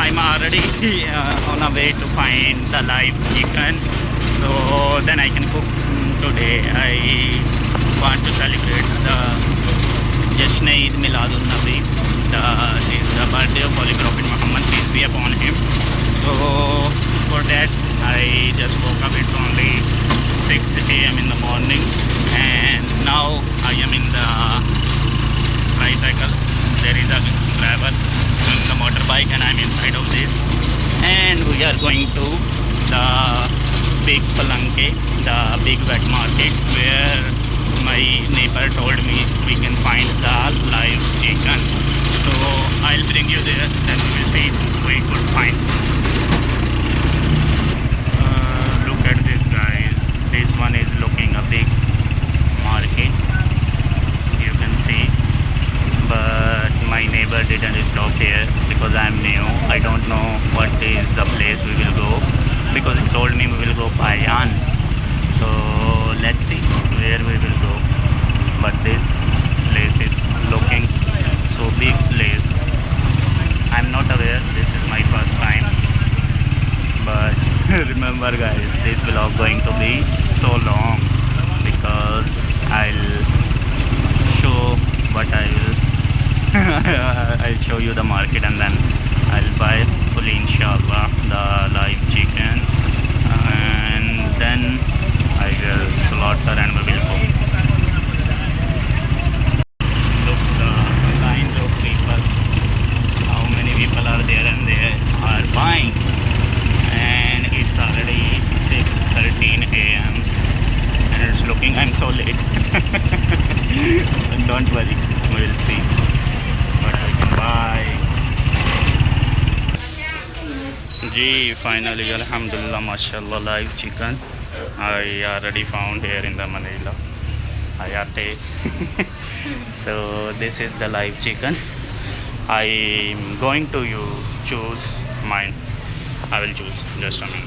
I'm already on a way to find the live chicken, so then I can cook today. I want to celebrate the Jashn Eid Miladun Nabi, the birthday of Holy Prophet Muhammad, peace be upon him. So for that, I just woke up. It's only 6 a.m. in the morning, and now I am in the tricycle. There is a driver doing the motorbike, and I'm inside of this. And we are going to the big Palanque, the big wet market, where my neighbor told me we can find the live chicken. So I'll bring you there, then we will see if we could find. Look at this, guys. This one is looking a big market. You can see, but my neighbor didn't stop here because I'm new. I don't know what is the place we will go, because he told me we will go Payan. So let's see where we will go. But this place is looking so big place. I'm not aware. This is my first time. But remember, guys, this vlog going to be so long because I'll show what I will. I'll show you the market, and then I'll buy fully inshallah the live chicken, and then I will slaughter and we will cook. Look the lines of people. How many people are there, and they are buying. And it's already 6:13 a.m. and it's looking, I'm so late. Don't worry, we'll see what I can buy. Gee, finally, alhamdulillah, mashallah, live chicken. I already found here in the Manila. Ayate. So this is the live chicken. I'm going to choose mine. I will choose just a minute.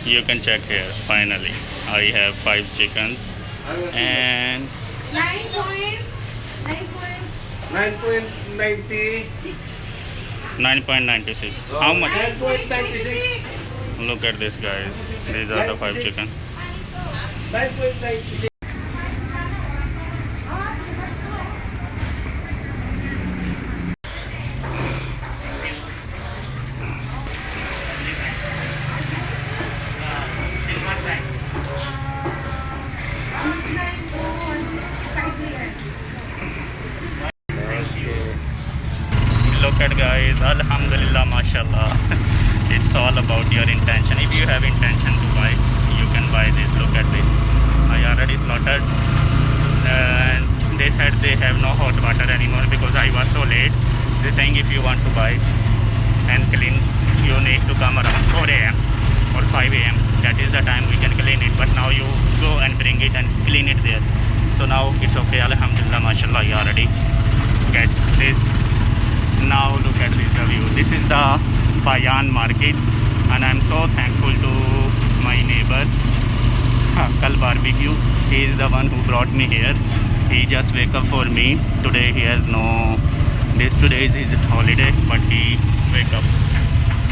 You can check here. Finally, I have 5 chickens and 9.96. How much? 9.96. Look at this, guys. These are the 5 chicken. 9.96. Look at, guys, alhamdulillah, mashallah. It's all about your intention. If you have intention to buy, you can buy this. Look at this. I already slaughtered, and they said they have no hot water anymore because I was so late. They're saying if you want to buy and clean, you need to come around 4 a.m. or 5 a.m. That is the time we can clean it. But now you go and bring it and clean it there. So now it's okay, alhamdulillah, mashallah. You already get this. Now look at this view. This is the Payan market, and I'm so thankful to my neighbor Kal Barbecue. He is the one who brought me here. He just wake up for me. Today he has no, today is his holiday, but he wake up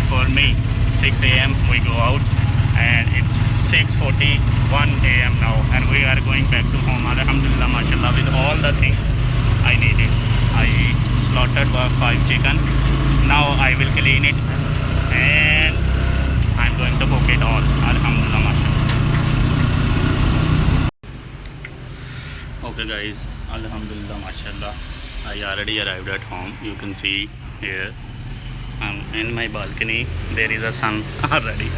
for me. 6 a.m. we go out, and it's 6:41 a.m. now, and we are going back to home, alhamdulillah, mashallah, with all the things I needed. I slaughtered 5 chicken. Now I will clean it, and I'm going to cook it all, alhamdulillah, mashallah. Okay, guys, alhamdulillah, mashallah, I already arrived at home. You can see here in my balcony there is a sun already.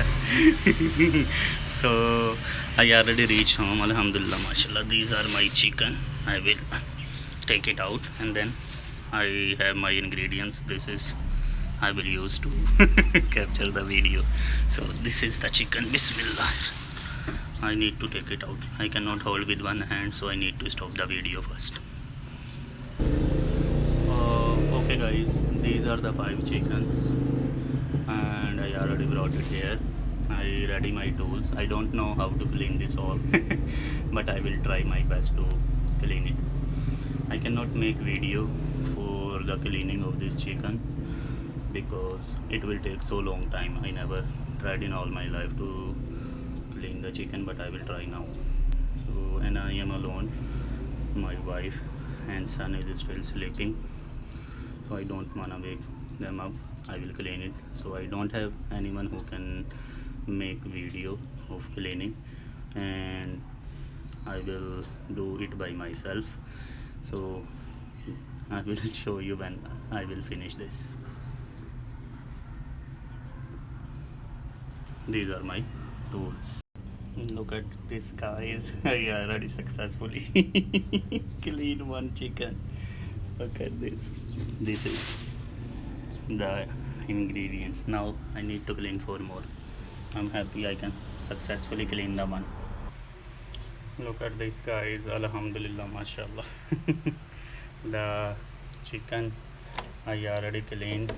So I already reached home, alhamdulillah, mashallah. These are my chicken. I will take it out, and then I have my ingredients. This is I will use to capture the video. So this is the chicken. Bismillah. I need to take it out. I cannot hold with one hand, so I need to stop the video first. Okay, guys, these are the 5 chickens, and I already brought it here. I ready my tools. I don't know how to clean this all, but I will try my best to clean it. I cannot make video for the cleaning of this chicken because it will take so long time. I never tried in all my life to clean the chicken, but I will try now. So, and I am alone. My wife and son is still sleeping, so I don't wanna wake them up. I will clean it. So I don't have anyone who can make video of cleaning, and I will do it by myself. So I will show you when I will finish this. These are my tools. Look at this, guys. I already successfully clean one chicken. Look at this. This is the ingredients. Now I need to clean 4 more. I'm happy I can successfully clean the one. Look at this, guys. Alhamdulillah, mashallah. The chicken I already cleaned.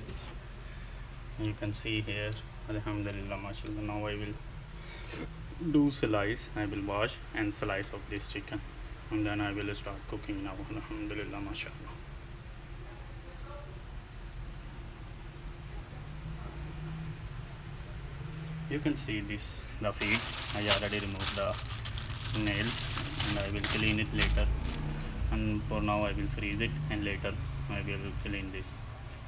You can see here. Alhamdulillah, mashallah. Now I will do slice. I will wash and slice of this chicken, and then I will start cooking now. Alhamdulillah, mashallah. You can see this, the feet. I already removed the nails, and I will clean it later. And for now I will freeze it, and later I will clean this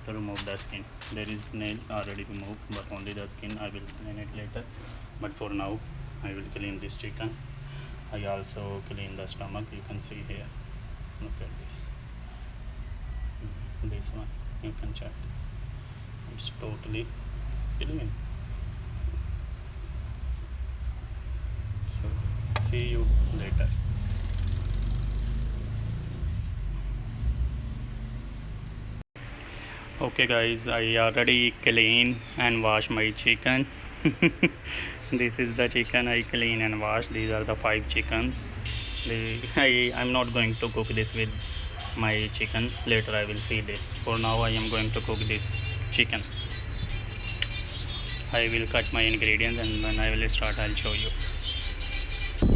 to remove the skin. There is nails already removed, but only the skin I will clean it later. But for now I will clean this chicken. I also clean the stomach. You can see here. Look at this one. You can check. It's totally clean. So see you later. Okay guys, I already clean and wash my chicken. This is the chicken I clean and wash. These are the 5 chickens. I'm not going to cook this with my chicken. Later I will see this. For now I am going to cook this chicken. I will cut my ingredients, and when I will start I'll show you.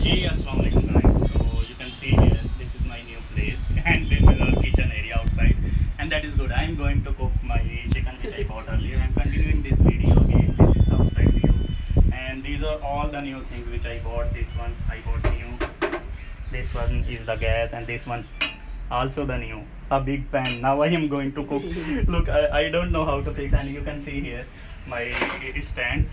Hey, Assalamualaikum guys. So you can see here, this is my new place, and this is our kitchen area outside, and that is good. I am going to cook my chicken which I bought earlier. I am continuing this video again. This is outside view, and these are all the new things which I bought. This one I bought new. This one is the gas, and this one also the new, a big pan. Now I am going to cook. Look, I don't know how to fix, and you can see here my stand.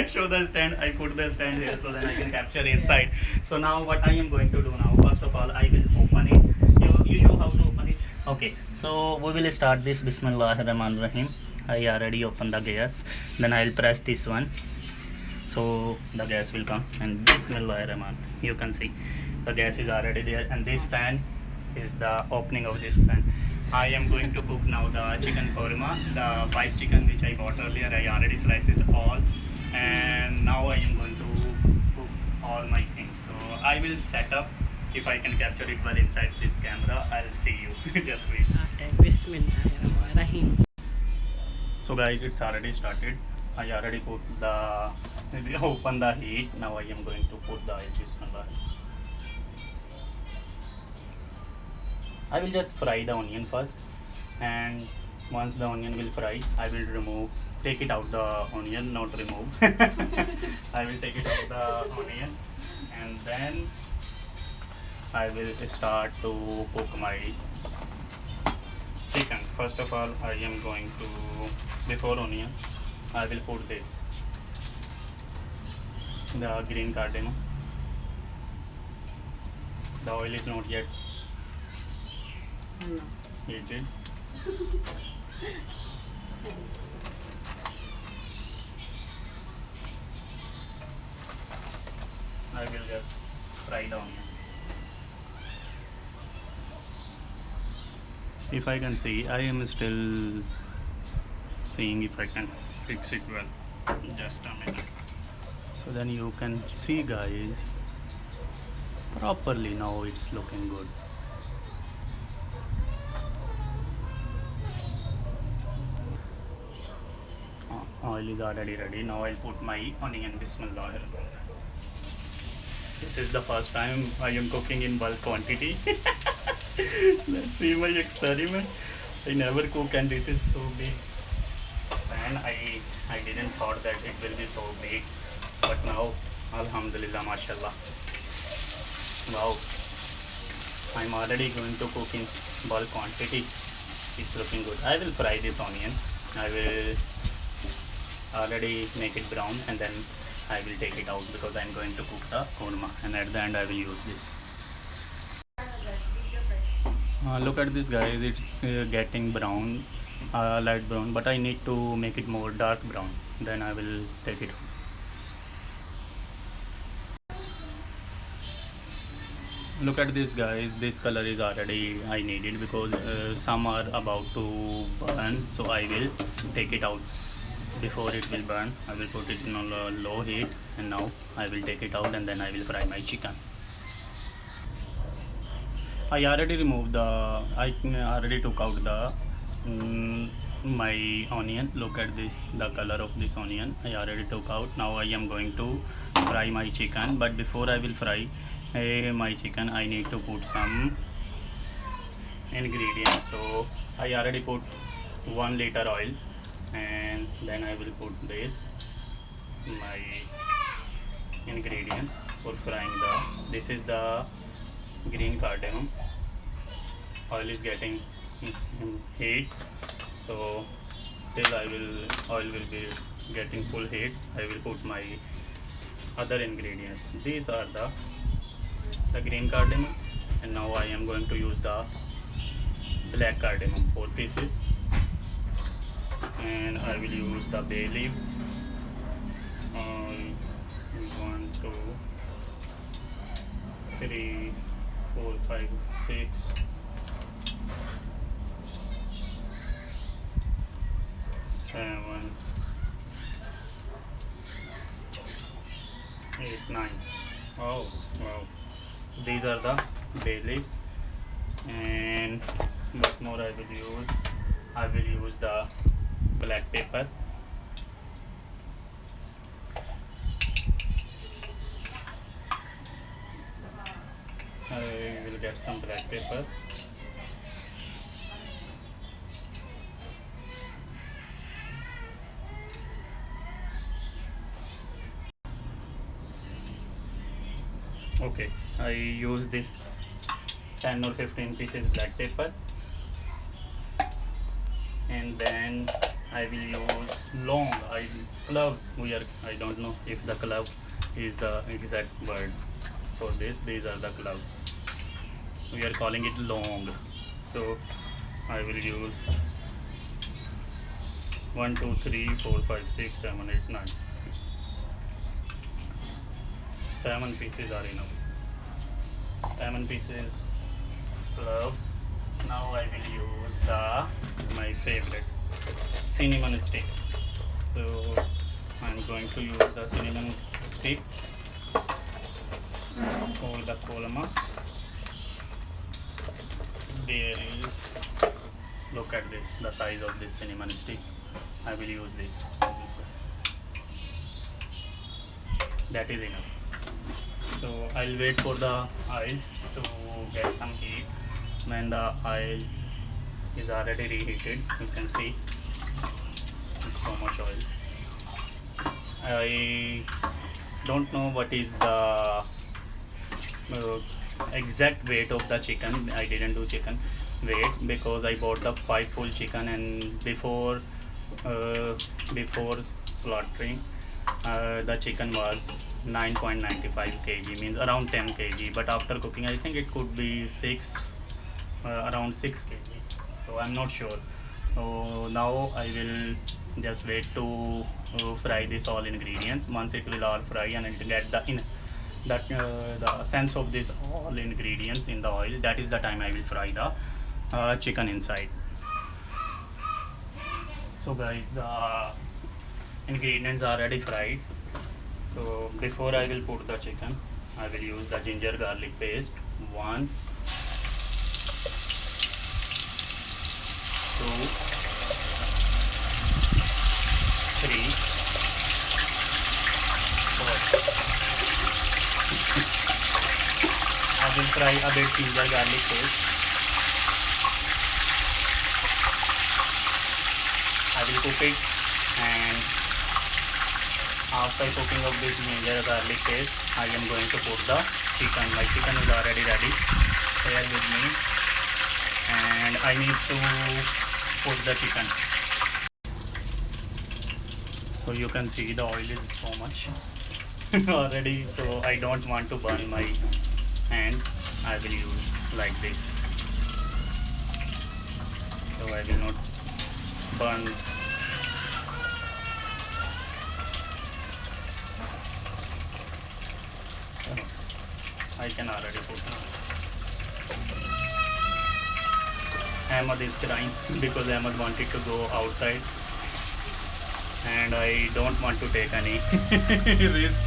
Show the stand. I put the stand here so that I can capture inside. So now what I am going to do now, first of all I will open it. You show how to open it. Okay, so we will start this. Bismillahirrahmanirrahim. I already opened the gas. Then I will press this one, so the gas will come, and Bismillahirrahman. You can see the gas is already there, and this pan is the opening of this pan. I am going to cook now the chicken korma, the 5 chicken which I bought earlier. I already sliced it all, and now I am going to cook all my things. So I will set up. If I can capture it well inside this camera, I'll see you. Just wait. Okay, Bismillahirrahmanirrahim. So guys, it's already started. I already put the open the heat. Now I am going to put the oil. Bismillah. I will just fry the onion first, and once the onion will fry, I will take it out the onion, not remove. I will take it out the onion, and then I will start to cook my chicken. First of all, I am going to, before onion, I will put this, the green cardamom. The oil is not yet heated. I will just fry the onion. If I can see, I am still seeing if I can fix it well. Just a minute. So then you can see, guys, properly. Now it's looking good. Oil is already ready. Now I'll put my onion. Bismillah. This is the first time I am cooking in bulk quantity. Let's see my experiment. I never cook, and this is so big. pan. I didn't thought that it will be so big, but now alhamdulillah, mashallah. Wow, I'm already going to cook in bulk quantity. It's looking good. I will fry this onion. I will already make it brown, and then I will take it out because I'm going to cook the korma, and at the end I will use this. Look at this, guys. It's getting brown, light brown, but I need to make it more dark brown. Then I will take it out. Look at this, guys. This color is already I needed because some are about to burn, so I will take it out before it will burn. I will put it in a low heat, and now I will take it out, and then I will fry my chicken. I already removed the I already took out the my onion. Look at this, the color of this onion I already took out. Now I am going to fry my chicken, but before I will fry my chicken, I need to put some ingredients. So I already put 1 liter oil, and then I will put this my ingredient for frying this is the green cardamom. Oil is getting heat, so till oil will be getting full heat, I will put my other ingredients. These are the green cardamom, and now I am going to use the black cardamom, 4 pieces, and I will use the bay leaves. 1 2 3 4 5 6 7 8 9. Oh wow, these are the bay leaves. And what more I will use the black pepper. I will get some black pepper. Okay, I use this 10 or 15 pieces black pepper, and then I will use cloves. I don't know if the clove is the exact word for this. These are the cloves. We are calling it long. So I will use 1 2 3 4 5 6 7 8 9. 7 pieces are enough. 7 pieces cloves. Now I will use my favorite cinnamon stick. So I'm going to use the cinnamon stick for the korma. There is, look at this, the size of this cinnamon stick. I will use this. That is enough. So I'll wait for the oil to get some heat. When the oil is already reheated, you can see so much oil. I don't know what is the exact weight of the chicken. I didn't do chicken weight because I bought the 5 full chicken, and before slaughtering the chicken was 9.95 kg, means around 10 kg, but after cooking I think it could be around 6 kg, so I'm not sure. So now I will just wait to fry this all ingredients. Once it will all fry and it get the sense of this all ingredients in the oil, that is the time I will fry the chicken inside. So guys, the ingredients are already fried. So before I will put the chicken, I will use the ginger garlic paste. 1 2 3 4. I will fry a bit ginger garlic paste. I will cook it And after cooking of this ginger garlic paste, I am going to put the chicken. My chicken is already ready here with me, and I need to put the chicken. So you can see the oil is so much already, so I don't want to burn my hand. I will use like this, so I will not burn. I can already put now. Ahmad is crying because Ahmad wanted to go outside, and I don't want to take any risk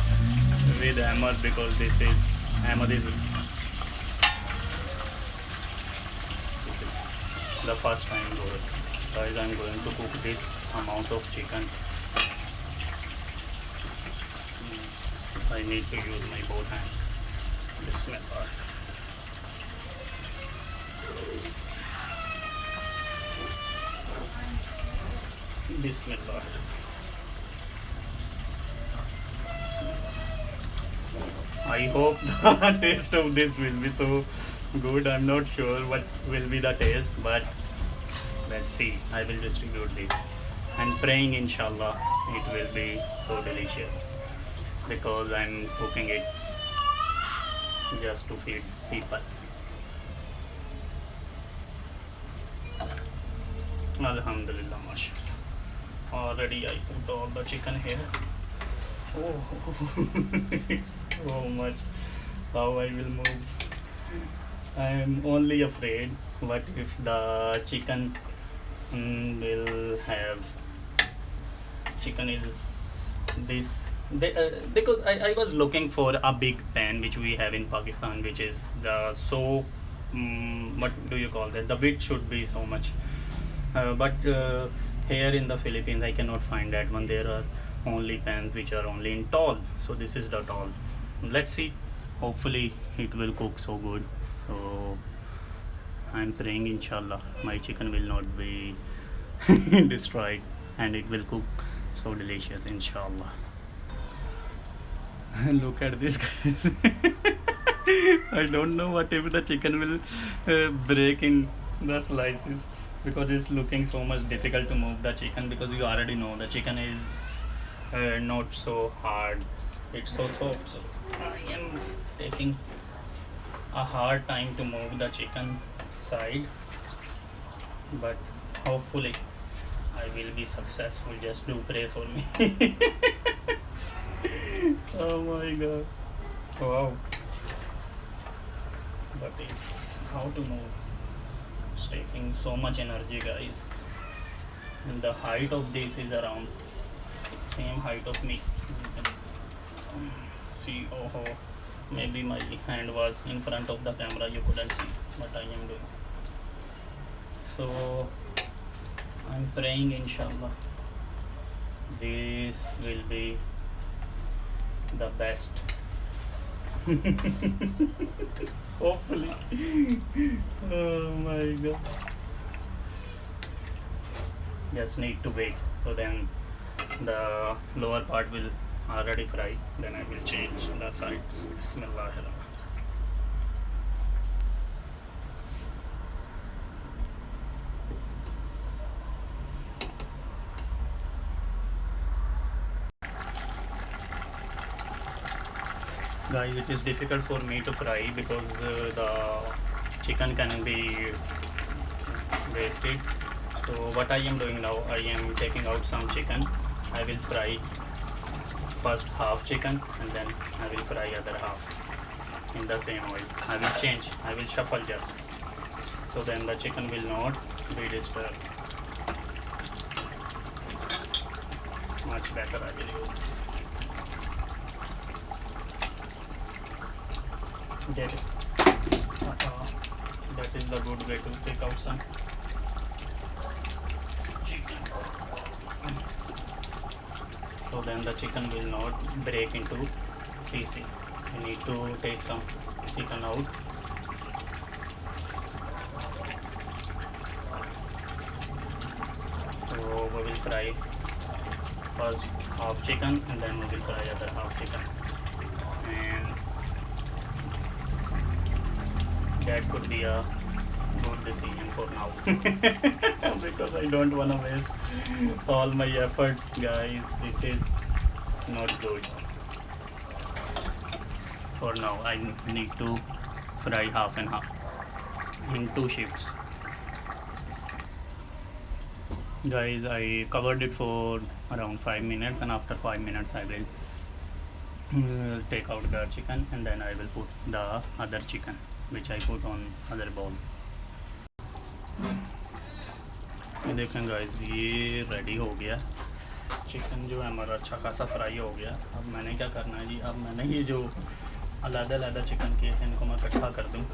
with Ahmad because Ahmad is the first time guys I'm going to cook this amount of chicken. I need to use my both hands. Bismillah. Bismillah. I hope the taste of this will be so good. I'm not sure what will be the taste, but let's see. I will distribute this and praying inshallah it will be so delicious because I'm cooking it just to feed people. Alhamdulillah, mashallah. Already I put all the chicken here. Oh, it's so much. How I will move. I am only afraid what if the chicken will have chicken is this because I was looking for a big pan which we have in Pakistan, which is the so what do you call that, the width should be so much, but here in the Philippines I cannot find that one. There are only pans which are only in tall, so this is the tall. Let's see, hopefully it will cook so good. So I'm praying inshallah my chicken will not be destroyed and it will cook so delicious inshallah. Look at this, guys. I don't know what if the chicken will break in the slices because it's looking so much difficult to move the chicken, because you already know the chicken is not so hard, it's so soft. So I am taking a hard time to move the chicken side, but hopefully I will be successful. Just do pray for me. Oh my god, wow. But it's how to move, it's taking so much energy, guys. And the height of this is around same height of me. You can see, oh, maybe my hand was in front of the camera, you couldn't see what I am doing. So I'm praying inshallah this will be the best. Hopefully. Oh my god. Just need to wait, so then the lower part will already fry, then I will change the sides. Bismillahirrahmanirrahim. Guys, it is difficult for me to fry because the chicken can be wasted. So what I am doing now, I am taking out some chicken. I will fry first half chicken and then I will fry other half in the same oil. I will change, I will shuffle just, so then the chicken will not be disturbed. Much better I will use this. Get it? That is the good way to take out some chicken. So then the chicken will not break into pieces. You need to take some chicken out. So we will fry first half chicken and then we will fry other half chicken, and that could be a good decision for now because I don't want to waste all my efforts, guys. This is not good. For now I need to fry half and half in 2 shifts. Guys, I covered it for around 5 minutes, and after 5 minutes I will take out the chicken and then I will put the other chicken which I put on other bowl. ये देखें guys, ये ready हो गया chicken जो है हमारा अच्छा खासा फ्राई हो गया. अब मैंने क्या करना है जी, अब मैंने ये जो अलग-अलग चिकन के हैं इनको मैं इकट्ठा कर दूं.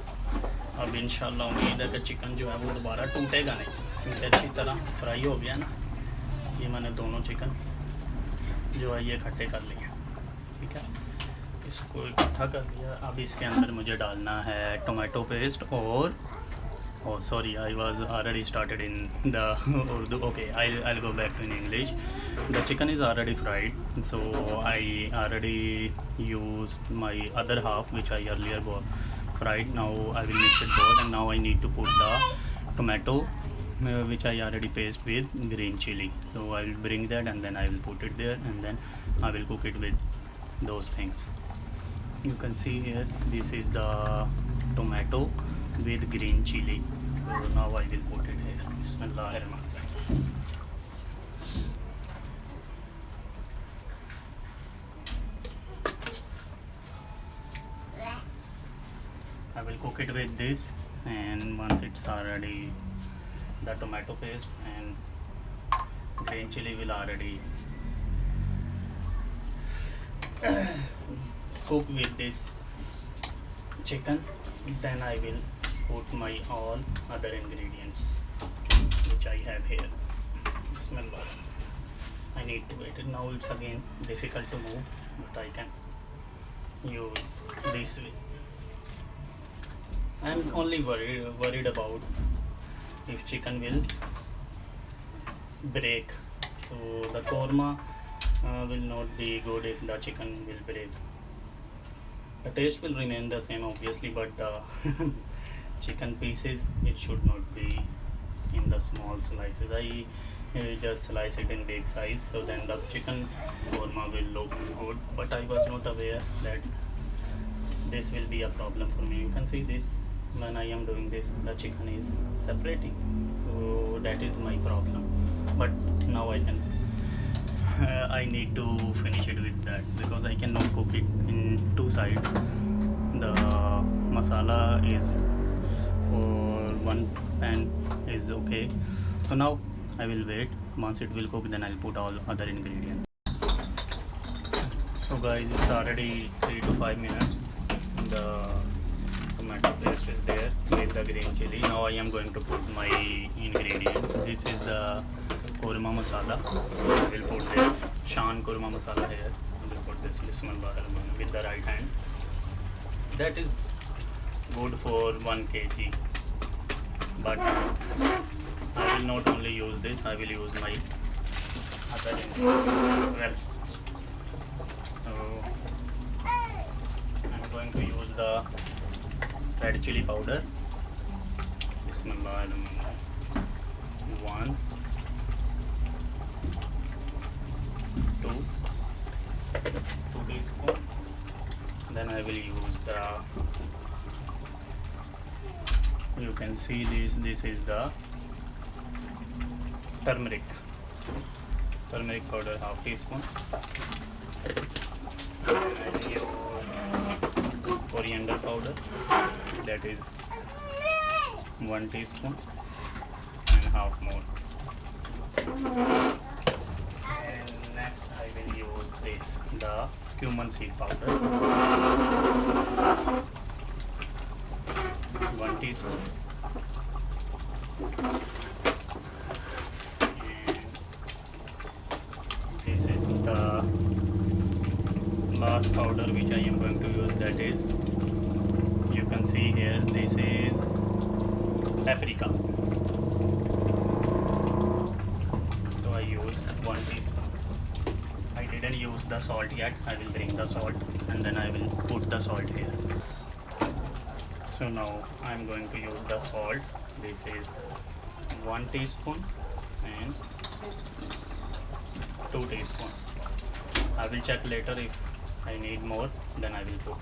अब इंशाल्लाह उम्मीद है कि चिकन जो है वो दोबारा टूटेगा नहीं, क्योंकि अच्छी तरह फ्राई हो गया ना. ये मैंने दोनों चिकन जो है ये इकट्ठे कर लिए, ठीक है, इसको इकट्ठा कर लिया. अब इसके अंदर मुझे डालना है टोमेटो पेस्ट और sorry, I was already started in the Urdu. Okay, I'll go back to in English. The chicken is already fried, so I already used my other half which I earlier fried. Now I will mix it both, and now I need to put the tomato which I already paste with green chili. So I will bring that and then I will put it there, and then I will cook it with those things. You can see here, this is the tomato with green chili. So now I will put it here. Bismillahirrahmanirrahim. I will cook it with this, and once it's already the tomato paste and green chili will already cook with this chicken, then I will put my all other ingredients which I have here. Bismillah. I need to wait it. Now it's again difficult to move, but I can use this way. I am only worried about if chicken will break. So the korma will not be good if the chicken will break. The taste will remain the same obviously, but the chicken pieces, it should not be in the small slices. I just slice it in big size, so then the chicken korma will look good, but I was not aware that this will be a problem for me. You can see this, when I am doing this the chicken is separating, so that is my problem. But now I can I need to finish it with that because I cannot cook it in 2 sides. The masala is for 1 pan is okay. So now I will wait. Once it will cook, then I'll put all other ingredients. So guys, it's already 3 to 5 minutes. The tomato paste is there with the green chili. Now I am going to put my ingredients. This is the korma masala. I will put this Shan korma masala here. I will put this Bismillah with the right hand. That is good for 1 kg. But I will not only use this, I will use my other ingredients as well. So I'm going to use the red chili powder. Bismillah. 1, 2 teaspoons. Then I will use the, you can see this is the turmeric powder, half teaspoon. And I will use coriander powder, that is 1 teaspoon and half more. And next I will use this, the cumin seed powder, 1 teaspoon. And this is the last powder which I am going to use, that is, you can see here, this is paprika. So I use 1 teaspoon. the salt yet. I will bring the salt and then I will put the salt here. So now I am going to use the salt. This is 1 teaspoon and 2 teaspoon. I will check later if I need more, then I will put.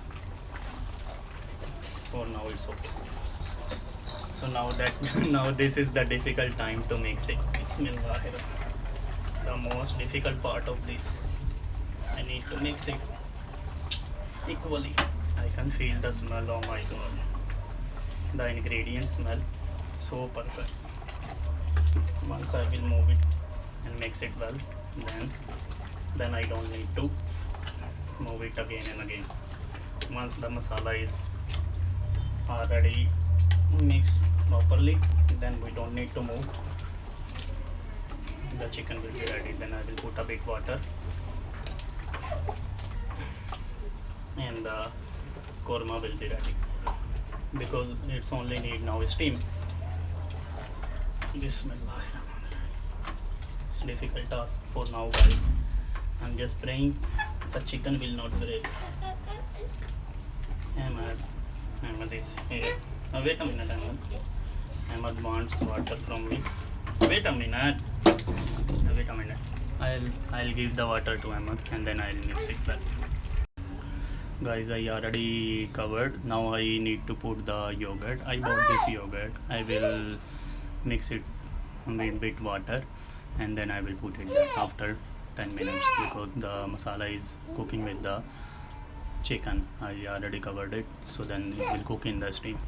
For now it's okay. So now that now this is the difficult time to mix it. Bismillahirrahmanirrahim. The most difficult part of this. I need to mix it equally. I can feel the smell. Oh my god. The ingredients smell so perfect. Once I will move it and mix it well, then I don't need to move it again and again. Once the masala is already mixed properly, then we don't need to move. The chicken will be ready. Then I will put a bit water and the korma will be ready, because it's only need now steam. Bismillah. It's difficult task for now, guys. I'm just praying the chicken will not break. Ahmad is here. Wait a minute, Ahmad. Ahmad wants water from me. Wait a minute. Wait a minute. I'll give the water to Ahmad and then I'll mix it well. Guys, I already covered. Now I need to put the yogurt. I bought this yogurt. I will mix it with bit water and then I will put it there after 10 minutes, because the masala is cooking with the chicken. I already covered it, so then it will cook in the steam.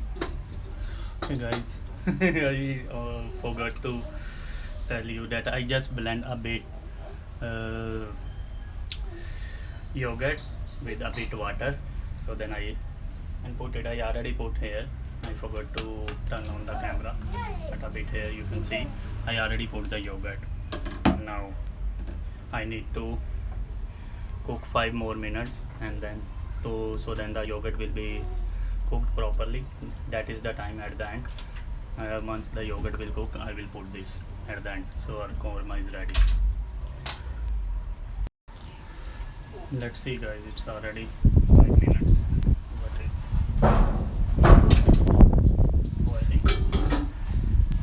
Hey guys, I forgot to tell you that I just blend a bit yogurt with a bit water, so then I put it. I already put here. I forgot to turn on the camera, but a bit here you can see I already put the yogurt. Now I need to cook 5 more minutes and then so then the yogurt will be cooked properly. That is the time at the end. Once the yogurt will cook, I will put this at the end. So our korma is ready. Let's see, guys, it's already 5 minutes. What is it's boiling?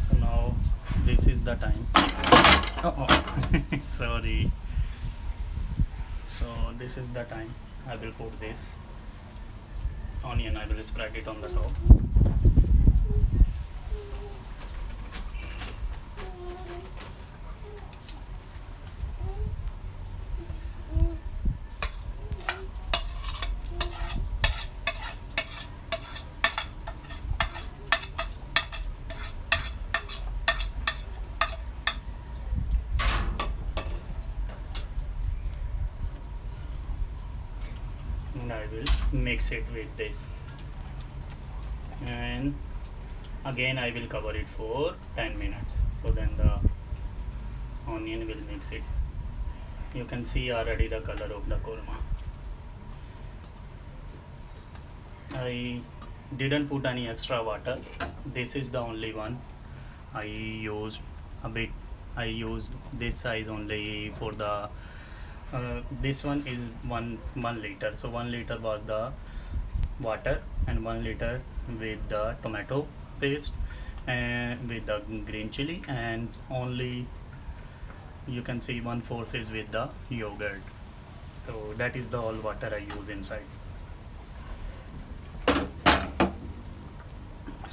So now this is the time. Sorry. So this is the time. I will put this onion. I will spread it on the top. And I will mix it with this, and again I will cover it for 10 minutes, so then the onion will mix it. You can see already the color of the korma. I didn't put any extra water. This is the only one. I used a bit. I used this size only for the this one is 1 liter. So 1 liter was the water and 1 liter with the tomato paste and with the green chili, and only you can see 1/4 is with the yogurt. So that is the all water I use inside.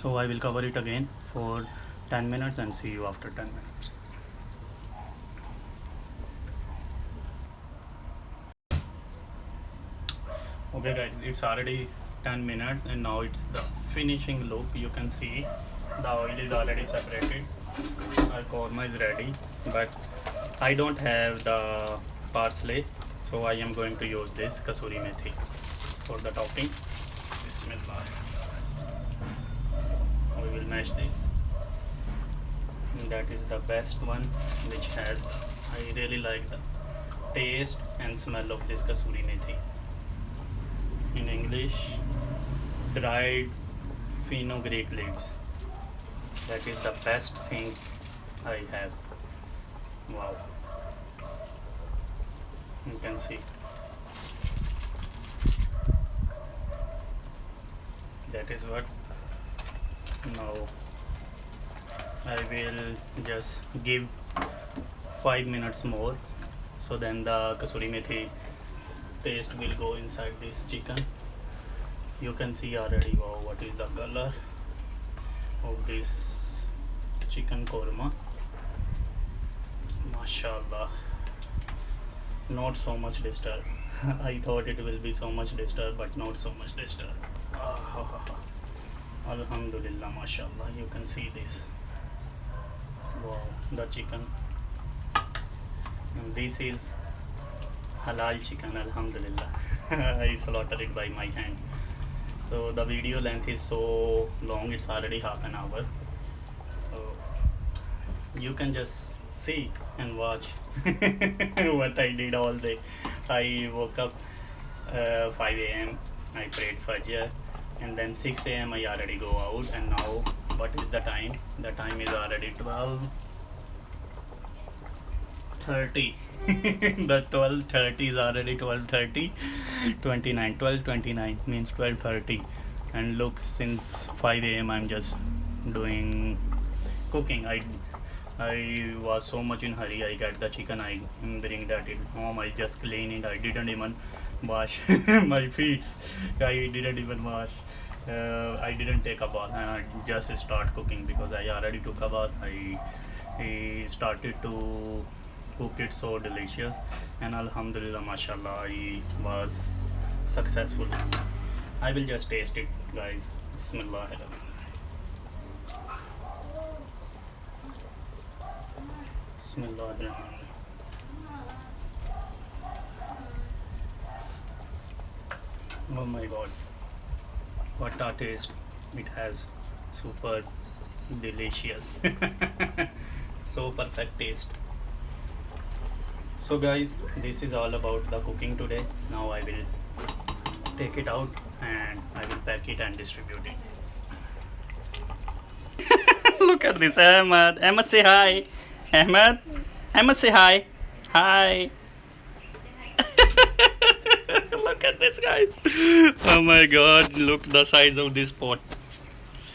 So I will cover it again for 10 minutes and see you after 10 minutes. Okay guys, it's already 10 minutes and now it's the finishing look. You can see the oil is already separated. Our korma is ready, but I don't have the parsley, so I am going to use this kasuri methi for the topping. Bismillah. We will mash this. And that is the best one, which has, I really like the taste and smell of this kasuri methi. In English, dried fenugreek leaves. That is the best thing I have. Wow. You can see That is what. Now I will just give 5 minutes more, so then the kasuri methi paste will go inside this chicken. You can see already, wow, what is the color of this chicken korma. Mashallah, not so much disturbed. I thought it will be so much disturbed, but not so much disturbed. Alhamdulillah, mashallah, you can see this. Wow, the chicken. And this is halal chicken, alhamdulillah. I slaughtered it by my hand. So the video length is so long, it's already half an hour. So you can just see and watch what I did all day. I woke up 5 a.m. I prayed Fajr, and then 6 a.m. I already go out, and now what is the time? The time is already 12:30. The 12:30 is already 12:30, 29, 12:29 means 12:30. And look, since 5 a.m. I'm just doing cooking. I was so much in hurry. I got the chicken, I bring that in home, I just clean it. I didn't even wash my feet. I didn't even wash. I didn't take a bath, and I just start cooking because I already took a bath. I started to cook it so delicious, and alhamdulillah, mashallah, I was successful. I will just taste it, guys. Bismillah. Bismillah. Oh my god, what a taste it has. Super delicious. So perfect taste. So guys, this is all about the cooking today. Now I will take it out and I will pack it and distribute it. Look at this, Ahmed. Ahmed, say hi. Ahmed. Ahmed, say hi. Hi. Look at this, guys. Oh my god, look the size of this pot.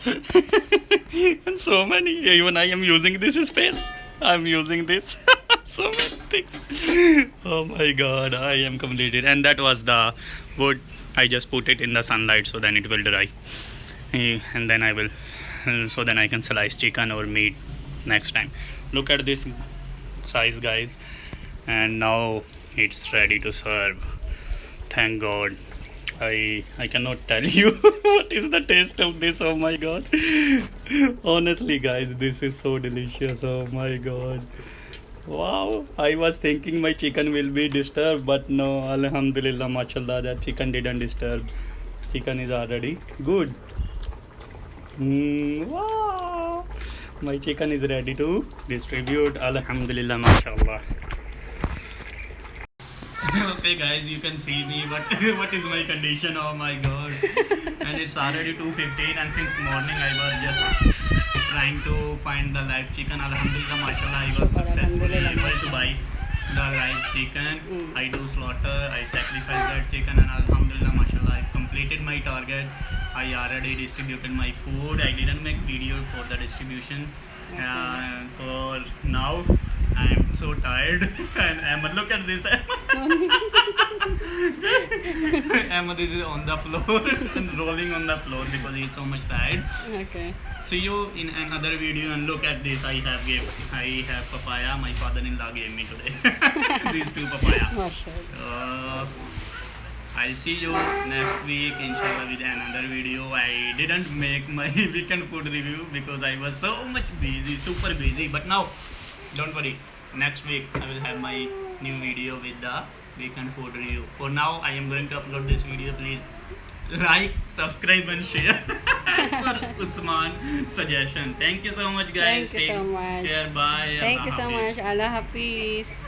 And so many. Even I am using this space. I'm using this. So many things. Oh my god, I am completed. And that was the wood. I just put it in the sunlight so then it will dry. And then I will, so then I can slice chicken or meat next time. Look at this size, guys. And now it's ready to serve. Thank god. I cannot tell you what is the taste of this. Oh my god. Honestly, guys, this is so delicious. Oh my god. Wow, I was thinking my chicken will be disturbed, but no, alhamdulillah, mashallah, that chicken didn't disturb. Chicken is already good. Wow, my chicken is ready to distribute. Alhamdulillah, mashallah. Okay guys, you can see me, but what is my condition? Oh my god. And it's already 2:15, and since morning I was just trying to find the live chicken. Alhamdulillah, mashallah, I was successfully able to buy the live chicken. I do slaughter, I sacrifice that chicken, and alhamdulillah, mashallah, I completed my target. I already distributed my food. I didn't make video for the distribution. For now I am so tired. And Ahmed, look at this. Ahmed is on the floor and rolling on the floor because he is so much tired. Okay. See you in another video. And look at this. I have papaya. My father-in-law gave me today. These two papaya. Mashallah. I'll see you next week, inshallah, with another video. I didn't make my weekend food review because I was so much busy, super busy. But now, don't worry. Next week I will have my new video with the weekend food review. For now, I am going to upload this video. Please like, subscribe and share. As per Usman suggestion. Thank you so much, guys. Thank you so much. Take care. Bye. Thank you Allah so Hafiz. much. Allah Hafiz.